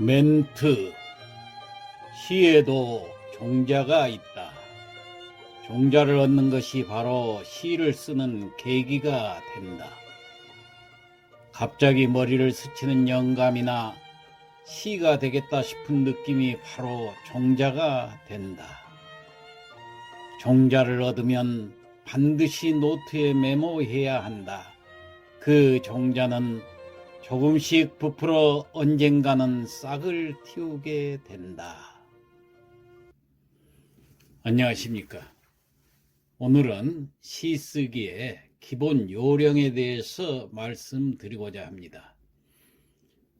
멘트. 시에도 종자가 있다. 종자를 얻는 것이 바로 시를 쓰는 계기가 된다. 갑자기 머리를 스치는 영감이나 시가 되겠다 싶은 느낌이 바로 종자가 된다. 종자를 얻으면 반드시 노트에 메모해야 한다. 그 종자는 조금씩 부풀어 언젠가는 싹을 틔우게 된다. 안녕하십니까. 오늘은 시 쓰기의 기본 요령에 대해서 말씀드리고자 합니다.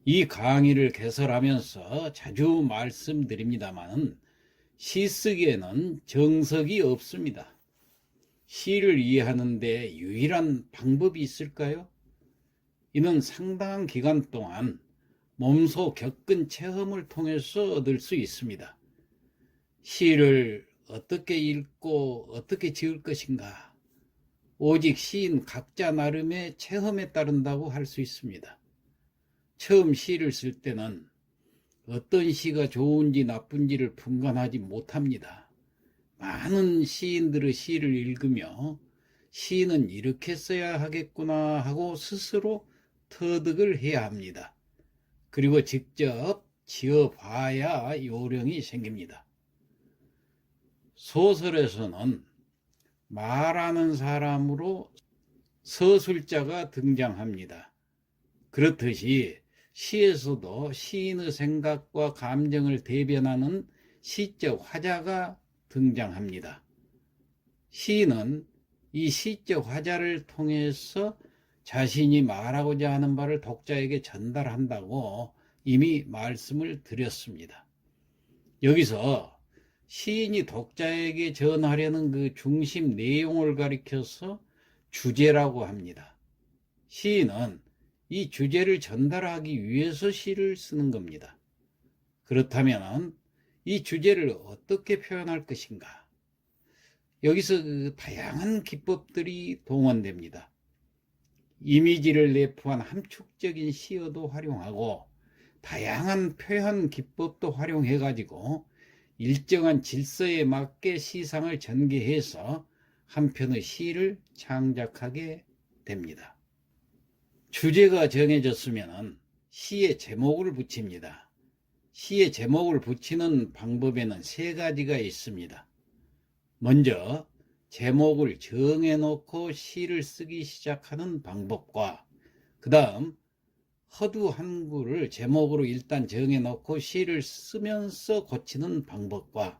이 강의를 개설하면서 자주 말씀드립니다만 시 쓰기에는 정석이 없습니다. 시를 이해하는 데 유일한 방법이 있을까요? 이는 상당한 기간 동안 몸소 겪은 체험을 통해서 얻을 수 있습니다. 시를 어떻게 읽고 어떻게 지을 것인가? 오직 시인 각자 나름의 체험에 따른다고 할 수 있습니다. 처음 시를 쓸 때는 어떤 시가 좋은지 나쁜지를 분간하지 못합니다. 많은 시인들의 시를 읽으며 시는 이렇게 써야 하겠구나 하고 스스로 터득을 해야 합니다. 그리고 직접 지어봐야 요령이 생깁니다. 소설에서는 말하는 사람으로 서술자가 등장합니다. 그렇듯이 시에서도 시인의 생각과 감정을 대변하는 시적 화자가 등장합니다. 시인은 이 시적 화자를 통해서 자신이 말하고자 하는 바를 독자에게 전달한다고 이미 말씀을 드렸습니다. 여기서 시인이 독자에게 전하려는 그 중심 내용을 가리켜서 주제라고 합니다. 시인은 이 주제를 전달하기 위해서 시를 쓰는 겁니다. 그렇다면 이 주제를 어떻게 표현할 것인가? 여기서 그 다양한 기법들이 동원됩니다. 이미지를 내포한 함축적인 시어도 활용하고 다양한 표현 기법도 활용해가지고 일정한 질서에 맞게 시상을 전개해서 한 편의 시를 창작하게 됩니다. 주제가 정해졌으면 시에 제목을 붙입니다. 시에 제목을 붙이는 방법에는 세 가지가 있습니다. 먼저 제목을 정해놓고 시를 쓰기 시작하는 방법과 그 다음 허두 한 구를 제목으로 일단 정해놓고 시를 쓰면서 고치는 방법과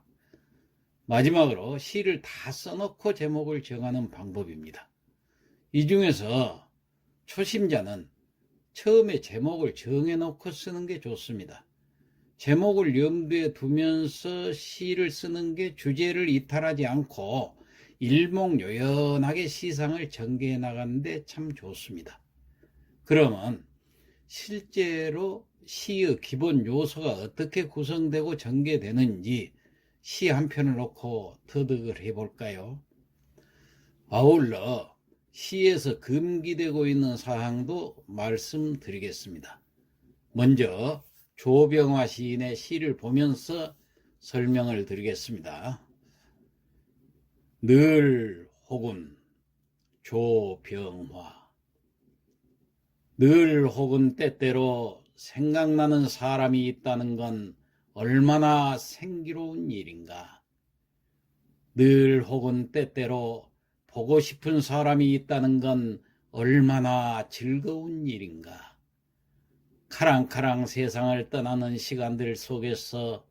마지막으로 시를 다 써놓고 제목을 정하는 방법입니다. 이 중에서 초심자는 처음에 제목을 정해놓고 쓰는 게 좋습니다. 제목을 염두에 두면서 시를 쓰는 게 주제를 이탈하지 않고 일목요연하게 시상을 전개해 나가는데 참 좋습니다. 그러면 실제로 시의 기본 요소가 어떻게 구성되고 전개되는지 시 한 편을 놓고 터득을 해볼까요? 아울러 시에서 금기되고 있는 사항도 말씀드리겠습니다. 먼저 조병화 시인의 시를 보면서 설명을 드리겠습니다. 늘 혹은 조병화. 늘 혹은 때때로 생각나는 사람이 있다는 건 얼마나 생기로운 일인가. 늘 혹은 때때로 보고 싶은 사람이 있다는 건 얼마나 즐거운 일인가. 카랑카랑 세상을 떠나는 시간들 속에서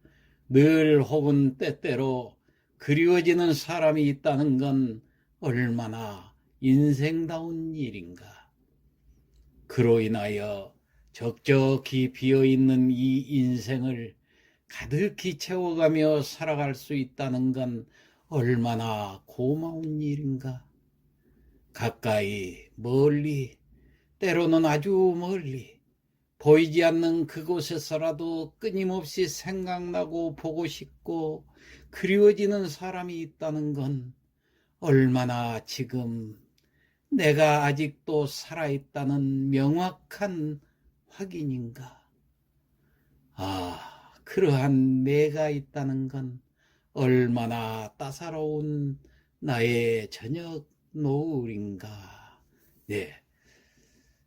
늘 혹은 때때로 그리워지는 사람이 있다는 건 얼마나 인생다운 일인가. 그로 인하여 적적히 비어있는 이 인생을 가득히 채워가며 살아갈 수 있다는 건 얼마나 고마운 일인가. 가까이, 멀리, 때로는 아주 멀리 보이지 않는 그곳에서라도 끊임없이 생각나고 보고 싶고 그리워지는 사람이 있다는 건 얼마나 지금 내가 아직도 살아있다는 명확한 확인인가. 그러한 내가 있다는 건 얼마나 따사로운 나의 저녁 노을인가. 네.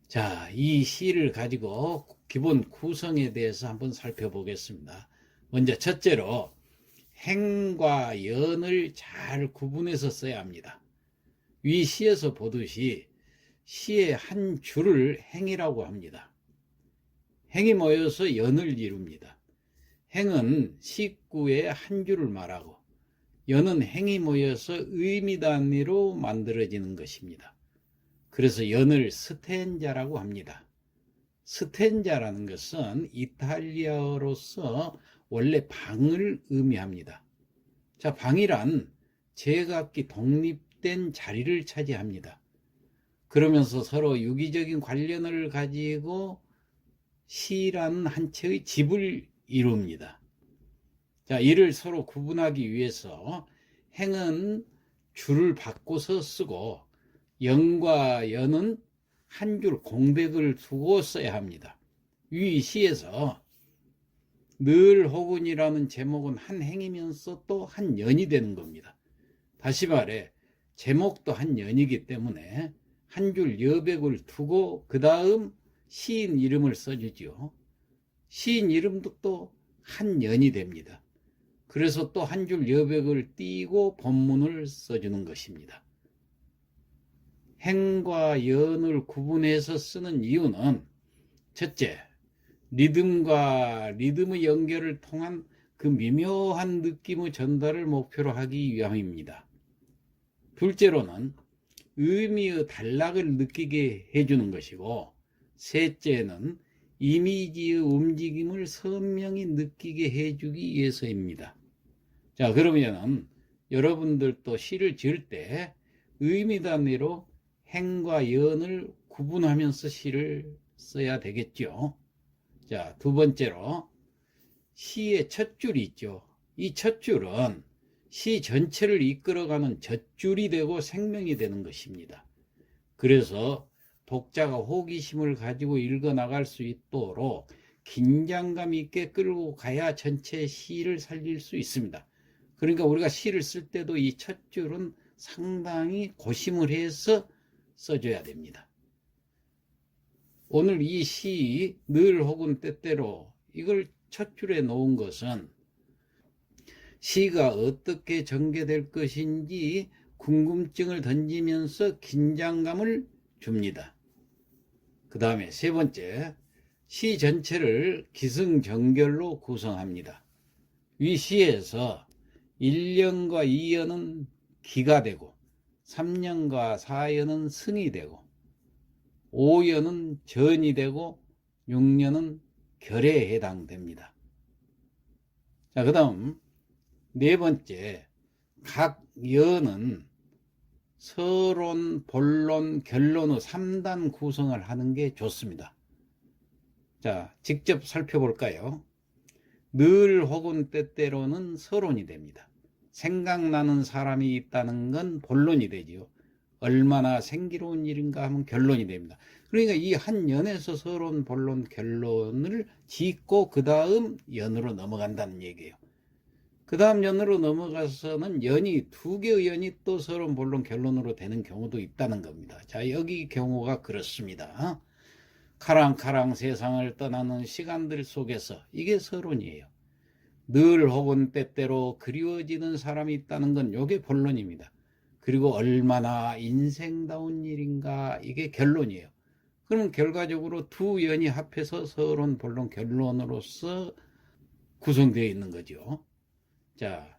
자, 이 시를 가지고 기본 구성에 대해서 한번 살펴보겠습니다. 먼저 첫째로 행과 연을 잘 구분해서 써야 합니다. 위 시에서 보듯이 시의 한 줄을 행이라고 합니다. 행이 모여서 연을 이룹니다. 행은 시구의 한 줄을 말하고 연은 행이 모여서 의미 단위로 만들어지는 것입니다. 그래서 연을 스텐자라고 합니다. 스텐자라는 것은 이탈리아어로서 원래 방을 의미합니다. 자, 방이란 제각기 독립된 자리를 차지합니다. 그러면서 서로 유기적인 관련을 가지고 시라는 한 채의 집을 이룹니다. 자, 이를 서로 구분하기 위해서 행은 줄을 바꿔서 쓰고 연과 연은 한 줄 공백을 두고 써야 합니다. 위 시에서 늘 혹은이라는 제목은 한 행이면서 또 한 연이 되는 겁니다. 다시 말해 제목도 한 연이기 때문에 한 줄 여백을 두고 그 다음 시인 이름을 써주죠. 시인 이름도 또 한 연이 됩니다. 그래서 또 한 줄 여백을 띄고 본문을 써주는 것입니다. 행과 연을 구분해서 쓰는 이유는 첫째, 리듬과 리듬의 연결을 통한 그 미묘한 느낌의 전달을 목표로 하기 위함입니다. 둘째로는 의미의 단락을 느끼게 해주는 것이고, 셋째는 이미지의 움직임을 선명히 느끼게 해주기 위해서입니다. 자, 그러면 여러분들도 시를 지을 때 의미 단위로 행과 연을 구분하면서 시를 써야 되겠죠. 자, 두 번째로 시의 첫 줄이 있죠. 이 첫 줄은 시 전체를 이끌어가는 젖줄이 되고 생명이 되는 것입니다. 그래서 독자가 호기심을 가지고 읽어 나갈 수 있도록 긴장감 있게 끌고 가야 전체 시를 살릴 수 있습니다. 그러니까 우리가 시를 쓸 때도 이 첫 줄은 상당히 고심을 해서 써줘야 됩니다. 오늘 이 시 늘 혹은 때때로 이걸 첫 줄에 놓은 것은 시가 어떻게 전개될 것인지 궁금증을 던지면서 긴장감을 줍니다. 그 다음에 세 번째, 시 전체를 기승전결로 구성합니다. 위 시에서 1년과 2년은 기가 되고 3년과 4년은 승이 되고 5년은 전이 되고 6년은 결에 해당됩니다. 자, 그 다음 네 번째, 각 연은 서론, 본론, 결론의 3단 구성을 하는 게 좋습니다. 자, 직접 살펴볼까요? 늘 혹은 때때로는 서론이 됩니다. 생각나는 사람이 있다는 건 본론이 되지요. 얼마나 생기로운 일인가 하면 결론이 됩니다. 그러니까 이 한 연에서 서론, 본론, 결론을 짓고 그 다음 연으로 넘어간다는 얘기예요. 그 다음 연으로 넘어가서는 연이 두 개의 연이 또 서론, 본론, 결론으로 되는 경우도 있다는 겁니다. 자, 여기 경우가 그렇습니다. 카랑카랑 세상을 떠나는 시간들 속에서 이게 서론이에요. 늘 혹은 때때로 그리워지는 사람이 있다는 건 이게 본론입니다. 그리고 얼마나 인생다운 일인가 이게 결론이에요. 그러면 결과적으로 두 연이 합해서 서론, 본론, 결론으로서 구성되어 있는 거죠. 자,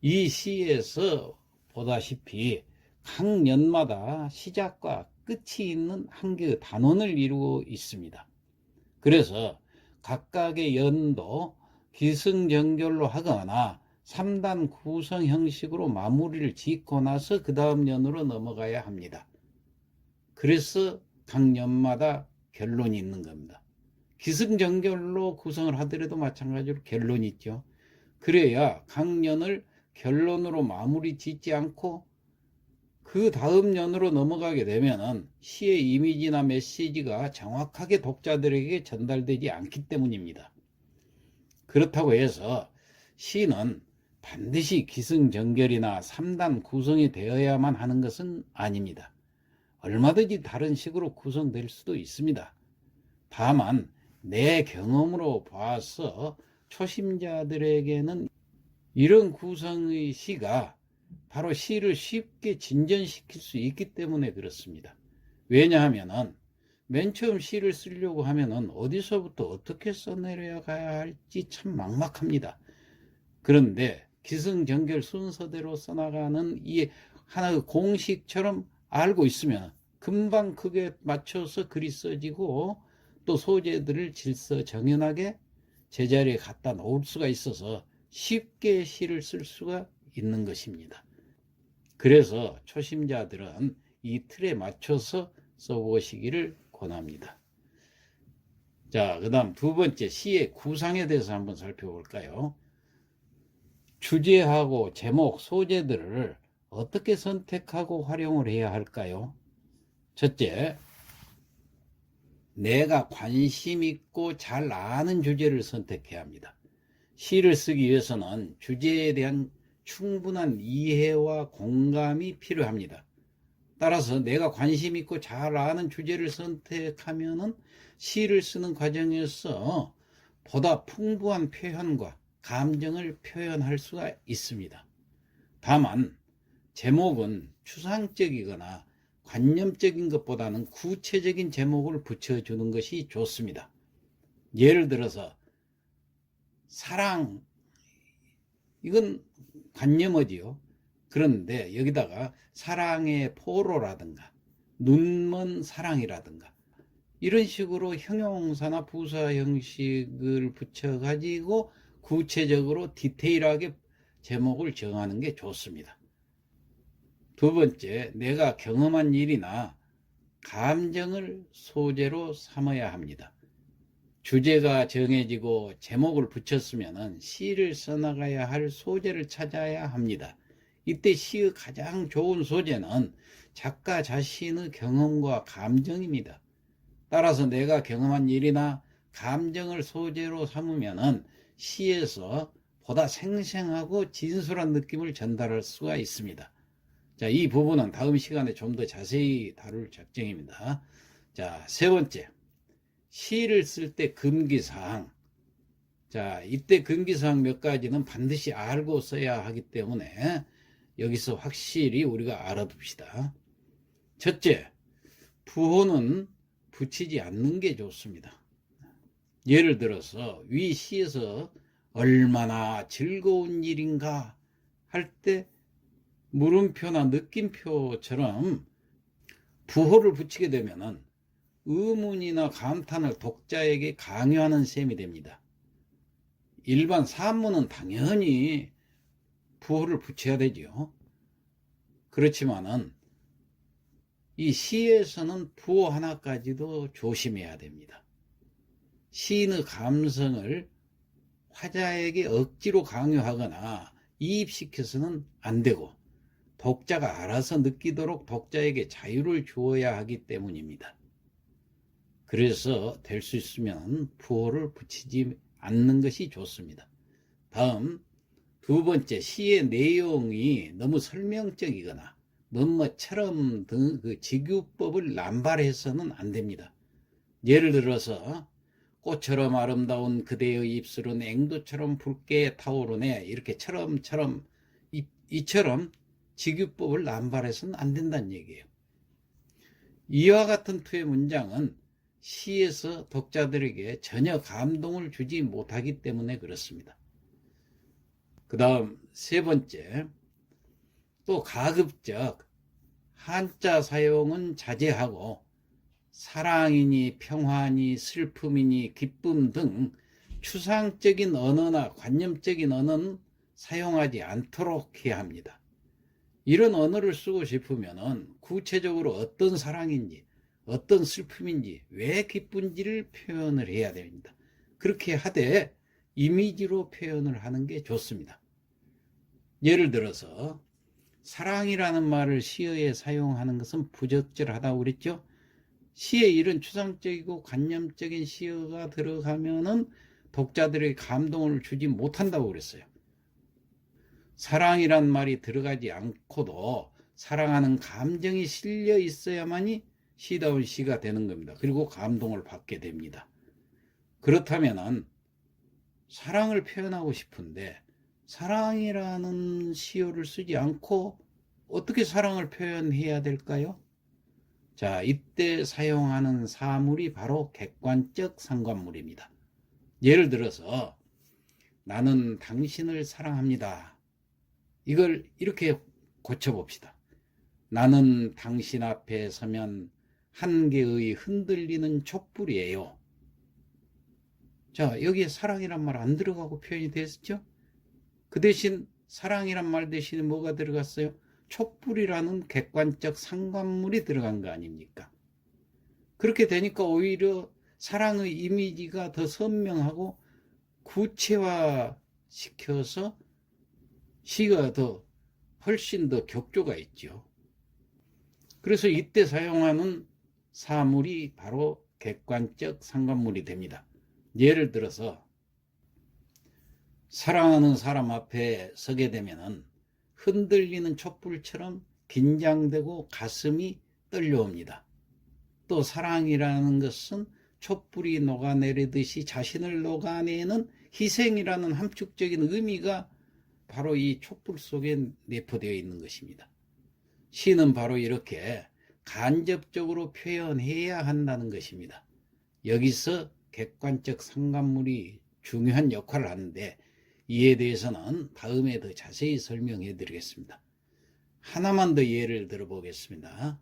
이 시에서 보다시피 각 연마다 시작과 끝이 있는 한 개의 단원을 이루고 있습니다. 그래서 각각의 연도 기승전결로 하거나 3단 구성 형식으로 마무리를 짓고 나서 그 다음 연으로 넘어가야 합니다. 그래서 각 연마다 결론이 있는 겁니다. 기승전결로 구성을 하더라도 마찬가지로 결론이 있죠. 그래야 각 연을 결론으로 마무리 짓지 않고 그 다음 연으로 넘어가게 되면 시의 이미지나 메시지가 정확하게 독자들에게 전달되지 않기 때문입니다. 그렇다고 해서 시는 반드시 기승전결이나 3단 구성이 되어야만 하는 것은 아닙니다. 얼마든지 다른 식으로 구성될 수도 있습니다. 다만 내 경험으로 봐서 초심자들에게는 이런 구성의 시가 바로 시를 쉽게 진전시킬 수 있기 때문에 그렇습니다. 왜냐하면 맨 처음 시를 쓰려고 하면 어디서부터 어떻게 써내려야 할지 참 막막합니다. 그런데 기승전결 순서대로 써나가는 이 하나의 공식처럼 알고 있으면 금방 그게 맞춰서 글이 써지고 또 소재들을 질서정연하게 제자리에 갖다 놓을 수가 있어서 쉽게 시를 쓸 수가 있는 것입니다. 그래서 초심자들은 이 틀에 맞춰서 써보시기를 권합니다. 자, 그 다음 두 번째 시의 구상에 대해서 한번 살펴볼까요? 주제하고 제목, 소재들을 어떻게 선택하고 활용을 해야 할까요? 첫째, 내가 관심 있고 잘 아는 주제를 선택해야 합니다. 시를 쓰기 위해서는 주제에 대한 충분한 이해와 공감이 필요합니다. 따라서 내가 관심 있고 잘 아는 주제를 선택하면은 시를 쓰는 과정에서 보다 풍부한 표현과 감정을 표현할 수가 있습니다. 다만 제목은 추상적이거나 관념적인 것보다는 구체적인 제목을 붙여주는 것이 좋습니다. 예를 들어서 사랑, 이건 관념어지요. 그런데 여기다가 사랑의 포로라든가 눈먼 사랑이라든가 이런 식으로 형용사나 부사 형식을 붙여가지고 구체적으로 디테일하게 제목을 정하는 게 좋습니다. 두 번째, 내가 경험한 일이나 감정을 소재로 삼아야 합니다. 주제가 정해지고 제목을 붙였으면 시를 써나가야 할 소재를 찾아야 합니다. 이때 시의 가장 좋은 소재는 작가 자신의 경험과 감정입니다. 따라서 내가 경험한 일이나 감정을 소재로 삼으면 시에서 보다 생생하고 진솔한 느낌을 전달할 수가 있습니다. 자, 이 부분은 다음 시간에 좀 더 자세히 다룰 작정입니다. 자, 세 번째, 시를 쓸 때 금기사항. 자, 이때 금기사항 몇 가지는 반드시 알고 써야 하기 때문에 여기서 확실히 우리가 알아둡시다. 첫째, 부호는 붙이지 않는 게 좋습니다. 예를 들어서 위 시에서 얼마나 즐거운 일인가 할 때 물음표나 느낌표처럼 부호를 붙이게 되면 의문이나 감탄을 독자에게 강요하는 셈이 됩니다. 일반 산문은 당연히 부호를 붙여야 되죠. 그렇지만은 이 시에서는 부호 하나까지도 조심해야 됩니다. 시인의 감성을 화자에게 억지로 강요하거나 이입시켜서는 안 되고 독자가 알아서 느끼도록 독자에게 자유를 주어야 하기 때문입니다. 그래서 될 수 있으면 부호를 붙이지 않는 것이 좋습니다. 다음 두 번째, 시의 내용이 너무 설명적이거나 뭐뭐처럼 등 그 직유법을 남발해서는 안 됩니다. 예를 들어서 꽃처럼 아름다운 그대의 입술은 앵두처럼 붉게 타오르네, 이렇게 처럼처럼 이처럼 직유법을 남발해서는 안 된다는 얘기예요. 이와 같은 투의 문장은 시에서 독자들에게 전혀 감동을 주지 못하기 때문에 그렇습니다. 그 다음 세 번째, 또 가급적 한자 사용은 자제하고 사랑이니 평화니 슬픔이니 기쁨 등 추상적인 언어나 관념적인 언어는 사용하지 않도록 해야 합니다. 이런 언어를 쓰고 싶으면 구체적으로 어떤 사랑인지 어떤 슬픔인지 왜 기쁜지를 표현을 해야 됩니다. 그렇게 하되 이미지로 표현을 하는 게 좋습니다. 예를 들어서 사랑이라는 말을 시어에 사용하는 것은 부적절하다고 그랬죠. 시에 이런 추상적이고 관념적인 시어가 들어가면은 독자들에게 감동을 주지 못한다고 그랬어요. 사랑이란 말이 들어가지 않고도 사랑하는 감정이 실려 있어야만이 시다운 시가 되는 겁니다. 그리고 감동을 받게 됩니다. 그렇다면은 사랑을 표현하고 싶은데 사랑이라는 시어를 쓰지 않고 어떻게 사랑을 표현해야 될까요? 자, 이때 사용하는 사물이 바로 객관적 상관물입니다. 예를 들어서 나는 당신을 사랑합니다. 이걸 이렇게 고쳐봅시다. 나는 당신 앞에 서면 한 개의 흔들리는 촛불이에요. 자, 여기에 사랑이란 말 안 들어가고 표현이 됐죠? 그 대신 사랑이란 말 대신에 뭐가 들어갔어요? 촛불이라는 객관적 상관물이 들어간 거 아닙니까? 그렇게 되니까 오히려 사랑의 이미지가 더 선명하고 구체화 시켜서 시가 훨씬 더 격조가 있죠. 그래서 이때 사용하는 사물이 바로 객관적 상관물이 됩니다. 예를 들어서 사랑하는 사람 앞에 서게 되면은 흔들리는 촛불처럼 긴장되고 가슴이 떨려옵니다. 또 사랑이라는 것은 촛불이 녹아내리듯이 자신을 녹아내는 희생이라는 함축적인 의미가 바로 이 촛불 속에 내포되어 있는 것입니다. 시는 바로 이렇게 간접적으로 표현해야 한다는 것입니다. 여기서 객관적 상관물이 중요한 역할을 하는데 이에 대해서는 다음에 더 자세히 설명해 드리겠습니다. 하나만 더 예를 들어보겠습니다.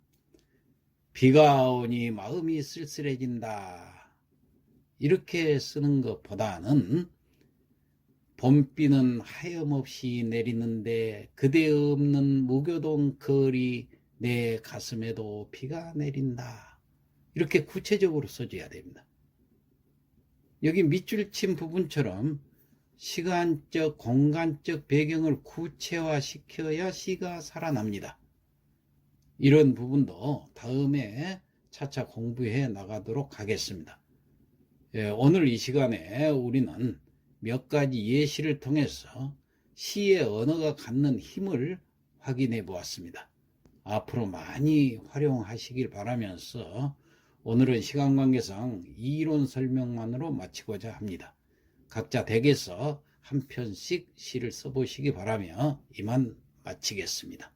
비가 오니 마음이 쓸쓸해진다. 이렇게 쓰는 것보다는 봄비는 하염없이 내리는데 그대 없는 무교동 거리 내 가슴에도 비가 내린다. 이렇게 구체적으로 써줘야 됩니다. 여기 밑줄 친 부분처럼 시간적, 공간적 배경을 구체화시켜야 시가 살아납니다. 이런 부분도 다음에 차차 공부해 나가도록 하겠습니다. 오늘 이 시간에 우리는 몇 가지 예시를 통해서 시의 언어가 갖는 힘을 확인해 보았습니다. 앞으로 많이 활용하시길 바라면서 오늘은 시간 관계상 이론 설명만으로 마치고자 합니다. 각자 댁에서 한 편씩 시를 써보시기 바라며 이만 마치겠습니다.